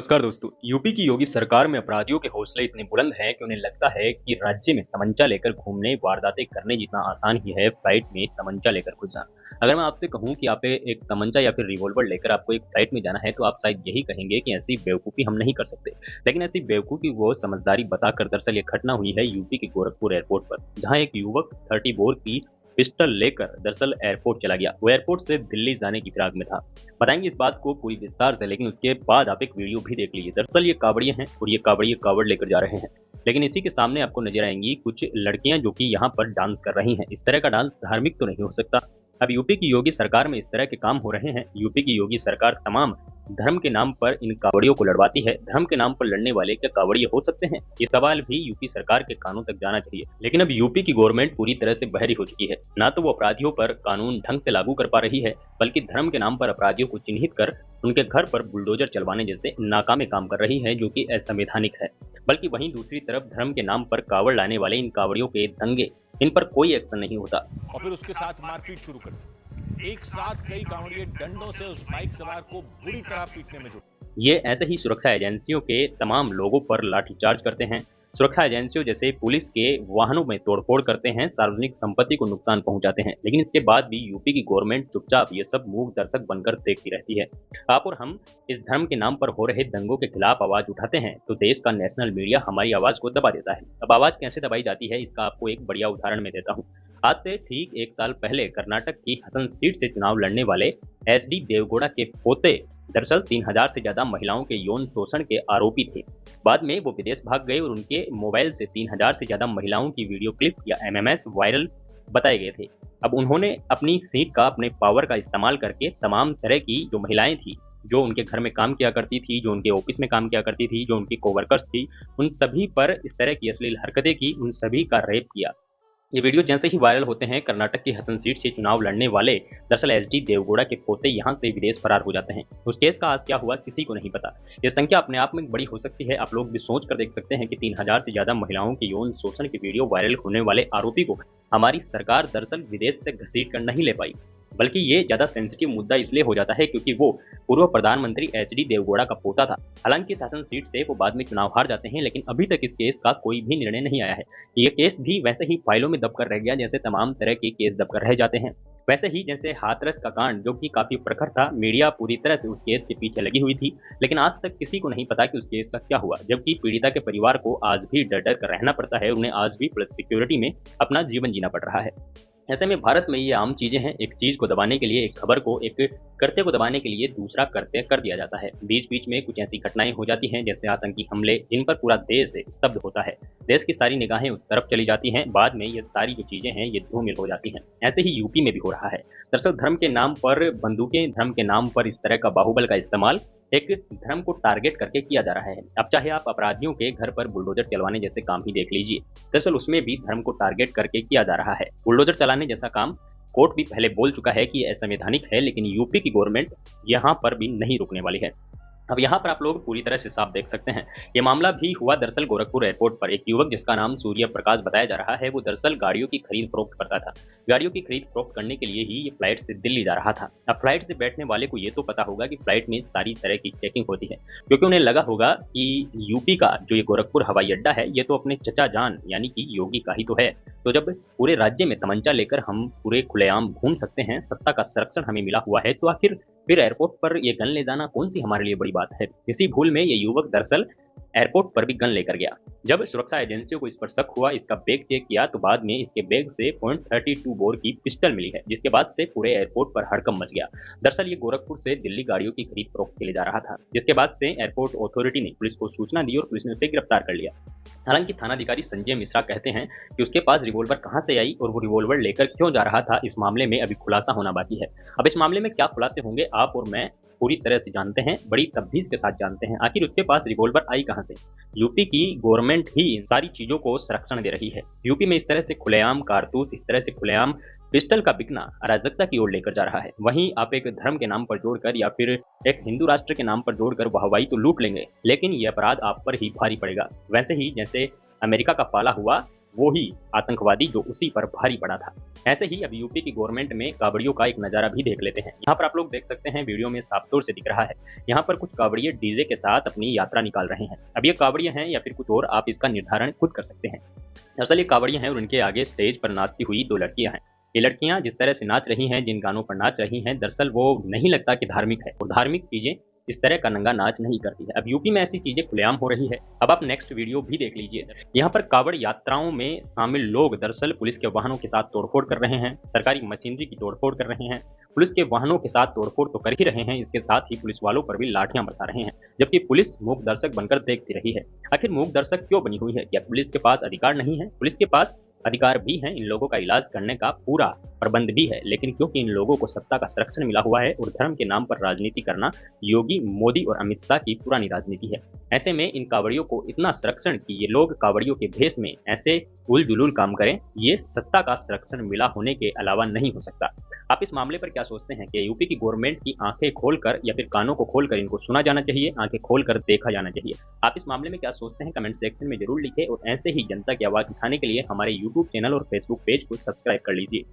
नमस्कार दोस्तों। यूपी की योगी सरकार में अपराधियों के हौसले इतने बुलंद हैं कि उन्हें लगता है कि राज्य में तमंचा लेकर घूमने, वारदातें करने जितना आसान ही है फ्लाइट में तमंचा लेकर घुसना। अगर मैं आपसे कहूं कि आप एक तमंचा या फिर रिवॉल्वर लेकर आपको एक फ्लाइट में जाना है तो आप शायद यही कहेंगे कि ऐसी बेवकूफ़ी हम नहीं कर सकते। लेकिन ऐसी बेवकूफ़ी वो समझदारी बताकर दरअसल ये घटना हुई है यूपी के गोरखपुर एयरपोर्ट पर, जहाँ एक युवक 30 बोर की पिस्टल लेकर दरअसल एयरपोर्ट चला गया। वो एयरपोर्ट से दिल्ली जाने की फिराक में था। बताएंगे इस बात को पूरी विस्तार से, लेकिन उसके बाद आप एक वीडियो भी देख लीजिए। दरअसल ये कावड़िए हैं और ये कावड़िए कावड़ लेकर जा रहे हैं, लेकिन इसी के सामने आपको नजर आएंगी कुछ लड़कियां जो कि यहाँ पर डांस कर रही हैं। इस तरह का डांस धार्मिक तो नहीं हो सकता। अब यूपी की योगी सरकार में इस तरह के काम हो रहे हैं। यूपी की योगी सरकार तमाम धर्म के नाम पर इन कावड़ियों को लड़वाती है। धर्म के नाम पर लड़ने वाले क्या कावड़िए हो सकते हैं? ये सवाल भी यूपी सरकार के कानों तक जाना चाहिए। लेकिन अब यूपी की गवर्नमेंट पूरी तरह से बहरी हो चुकी है। ना तो वो अपराधियों पर कानून ढंग से लागू कर पा रही है, बल्कि धर्म के नाम पर अपराधियों को चिन्हित कर उनके घर पर बुलडोजर चलवाने जैसे नाकामे काम कर रही है, जो कि असंवैधानिक है। बल्कि वहीं दूसरी तरफ धर्म के नाम पर कावड़ लाने वाले इन कावड़ियों के दंगे, इन पर कोई एक्शन नहीं होता। और फिर उसके साथ मारपीट शुरू कर दी। एक साथ कई कांवड़िए डंडों से उस बाइक सवार को बुरी तरह पीटने में जुटे। ये ऐसे ही सुरक्षा एजेंसियों के तमाम लोगों पर लाठीचार्ज करते हैं। सुरक्षा एजेंसियों जैसे पुलिस के वाहनों में तोड़फोड़ करते हैं, सार्वजनिक संपत्ति को नुकसान पहुंचाते हैं। लेकिन इसके बाद भी यूपी की गवर्नमेंट चुपचाप ये सब मूक दर्शक बनकर देखती रहती है। आप और हम इस धर्म के नाम पर हो रहे दंगों के खिलाफ आवाज उठाते हैं तो देश का नेशनल मीडिया हमारी आवाज को दबा देता है। अब आवाज कैसे दबाई जाती है, इसका आपको एक बढ़िया उदाहरण मैं देता हूँ। आज से ठीक 1 साल पहले कर्नाटक की हसन सीट से चुनाव लड़ने वाले एचडी देवगौड़ा के पोते दरअसल 3000 से ज्यादा महिलाओं के यौन शोषण के आरोपी थे। बाद में वो विदेश भाग गए और उनके मोबाइल से 3000 से ज्यादा महिलाओं की वीडियो क्लिप या एमएमएस वायरल बताए गए थे। अब उन्होंने अपनी सीट का, अपने पावर का इस्तेमाल करके तमाम तरह की जो महिलाएं थी, जो उनके घर में काम किया करती थी, जो उनके ऑफिस में काम किया करती थी, जो उनकी कोवर्कर्स थी, उन सभी पर इस तरह की अश्लील हरकतें की, उन सभी का रेप किया। ये वीडियो जैसे ही वायरल होते हैं, कर्नाटक की हसन सीट से चुनाव लड़ने वाले दरअसल एचडी देवगौड़ा के पोते यहां से विदेश फरार हो जाते हैं। उस केस का आज क्या हुआ किसी को नहीं पता। ये संख्या अपने आप में बड़ी हो सकती है। आप लोग भी सोच कर देख सकते हैं कि 3000 से ज्यादा महिलाओं के यौन शोषण की वीडियो वायरल होने वाले आरोपी को हमारी सरकार दरअसल विदेश से घसीट कर नहीं ले पाई। बल्कि ये ज्यादा सेंसिटिव मुद्दा इसलिए हो जाता है क्योंकि वो पूर्व प्रधानमंत्री एचडी देवगौड़ा का पोता था। हालांकि शासन सीट से वो बाद में चुनाव हार जाते हैं, लेकिन अभी तक इस केस का कोई भी निर्णय नहीं आया है। ये केस भी वैसे ही फाइलों में दबकर रह गया जैसे तमाम तरह के केस दबकर रह जाते हैं। वैसे ही जैसे हाथरस का कांड, जो कि काफी प्रखर था, मीडिया पूरी तरह से उस केस के पीछे लगी हुई थी, लेकिन आज तक किसी को नहीं पता कि उस केस का क्या हुआ। जबकि पीड़िता के परिवार को आज भी डर डर कर रहना पड़ता है, उन्हें आज भी पुलिस सिक्योरिटी में अपना जीवन जीना पड़ रहा है। ऐसे में भारत में ये आम चीजें हैं। एक चीज को दबाने के लिए, एक खबर को, एक कृत्य को दबाने के लिए दूसरा कृत्य कर दिया जाता है। बीच बीच में कुछ ऐसी घटनाएं हो जाती हैं जैसे आतंकी हमले, जिन पर पूरा देश स्तब्ध होता है। देश की सारी निगाहें उस तरफ चली जाती हैं। बाद में ये सारी जो चीजें हैं ये धूमिल हो जाती हैं। ऐसे ही यूपी में भी हो रहा है। दरअसल धर्म के नाम पर बंदूकें, धर्म के नाम पर इस तरह का बाहुबल का इस्तेमाल एक धर्म को टारगेट करके किया जा रहा है। अब चाहे आप अपराधियों के घर पर बुलडोजर चलवाने जैसे काम ही देख लीजिए, दरअसल उसमें भी धर्म को टारगेट करके किया जा रहा है। बुलडोजर चलाने जैसा काम कोर्ट भी पहले बोल चुका है कि असंवैधानिक है, लेकिन यूपी की गवर्नमेंट यहाँ पर भी नहीं रुकने वाली है। अब यहाँ पर आप लोग पूरी तरह से साफ देख सकते हैं। ये मामला भी हुआ दरअसल गोरखपुर एयरपोर्ट पर। एक युवक जिसका नाम सूर्य प्रकाश बताया जा रहा है, वो दरअसल गाड़ियों की खरीद फरोख्त करता था। गाड़ियों की खरीद फरोख्त करने के लिए ही ये फ्लाइट से दिल्ली जा रहा था। अब फ्लाइट से बैठने वाले को ये तो पता होगा कि फ्लाइट में सारी तरह की चेकिंग होती है, क्योंकि उन्हें लगा होगा कि यूपी का जो ये गोरखपुर हवाई अड्डा है, ये तो अपने चचा जान यानी कि योगी का ही तो है। तो जब पूरे राज्य में तमंचा लेकर हम पूरे खुलेआम घूम सकते हैं, सत्ता का संरक्षण हमें मिला हुआ है, तो आखिर फिर एयरपोर्ट पर ये गन ले जाना कौन सी हमारे लिए बड़ी बात है। इसी भूल में ये युवक दरअसल एयरपोर्ट पर भी गन लेकर गया। जब सुरक्षा एजेंसियों को इस पर शक हुआ, इसका बैग चेक किया, तो बाद में इसके बैग से .32 बोर की पिस्टल मिली है, जिसके बाद से पूरे एयरपोर्ट पर हड़कंप मच गया। दरअसल ये गोरखपुर से दिल्ली गाड़ियों की खरीद फरोख्त के लिए जा रहा था, जिसके बाद से एयरपोर्ट अथॉरिटी ने पुलिस को सूचना दी और पुलिस ने उसे गिरफ्तार कर लिया। हालांकि थानाधिकारी संजय मिश्रा कहते हैं कि उसके पास रिवॉल्वर कहां से आई और वो रिवॉल्वर लेकर क्यों जा रहा था, इस मामले में अभी खुलासा होना बाकी है। अब इस मामले में क्या खुलासे होंगे, आप और मैं पूरी तरह से जानते हैं, बड़ी तफ्तीश के साथ जानते हैं। आखिर उसके पास रिवॉल्वर आई कहां से? यूपी की गवर्नमेंट ही इन सारी चीजों को संरक्षण दे रही है। यूपी में इस तरह से खुलेआम कारतूस, इस तरह से खुलेआम पिस्टल का बिकना अराजकता की ओर लेकर जा रहा है। वहीं आप एक धर्म के नाम पर जोड़कर या फिर एक हिंदू राष्ट्र के नाम पर जोड़कर वाहवाही तो लूट लेंगे, लेकिन ये अपराध आप पर ही भारी पड़ेगा। वैसे ही जैसे अमेरिका का पाला हुआ वो ही आतंकवादी जो उसी पर भारी पड़ा था। ऐसे ही अब यूपी की गवर्नमेंट में कावड़ियों का एक नजारा भी देख लेते हैं। यहाँ पर आप लोग देख सकते हैं, वीडियो में साफ तौर से दिख रहा है, यहाँ पर कुछ कावड़िए डीजे के साथ अपनी यात्रा निकाल रहे हैं। अब ये कावड़िए हैं या फिर कुछ और, आप इसका निर्धारण खुद कर सकते हैं। दरअसल ये कावड़िए हैं और उनके आगे स्टेज पर नाचती हुई दो लड़कियां हैं। ये लड़कियां जिस तरह से नाच रही हैं, जिन गानों पर नाच रही हैं, दरअसल वो नहीं लगता कि धार्मिक है, और धार्मिक चीजें इस तरह का नंगा नाच नहीं करती है। अब यूपी में ऐसी चीजें खुलेआम हो रही है। अब आप नेक्स्ट वीडियो भी देख लीजिए। यहाँ पर कावड़ यात्राओं में शामिल लोग दरअसल पुलिस के वाहनों के साथ तोड़फोड़ कर रहे हैं, सरकारी मशीनरी की तोड़फोड़ कर रहे हैं, पुलिस के वाहनों के साथ तोड़फोड़ तो कर ही रहे हैं, इसके साथ ही पुलिस वालों पर भी लाठियां बरसा रहे हैं, जबकि पुलिस मूक दर्शक बनकर देखती रही है। आखिर मूक दर्शक क्यों बनी हुई है? क्या पुलिस के पास अधिकार नहीं है? पुलिस के पास अधिकार भी है, इन लोगों का इलाज करने का पूरा प्रबंध भी है, लेकिन क्योंकि इन लोगों को सत्ता का संरक्षण मिला हुआ है और धर्म के नाम पर राजनीति करना योगी, मोदी और अमित शाह की पुरानी राजनीति है, ऐसे में इन कावड़ियों को इतना संरक्षण कि ये लोग कावड़ियों के भेष में ऐसे उल जुलूल काम करें, ये सत्ता का संरक्षण मिला होने के अलावा नहीं हो सकता। आप इस मामले पर क्या सोचते हैं कि यूपी की गवर्नमेंट की आंखें खोलकर या फिर कानों को खोलकर इनको सुना जाना चाहिए, आंखें खोलकर देखा जाना चाहिए? आप इस मामले में क्या सोचते हैं? कमेंट सेक्शन में जरूर लिखें और ऐसे ही जनता की आवाज उठाने के लिए हमारे यूट्यूब चैनल और फेसबुक पेज को सब्सक्राइब कर लीजिए।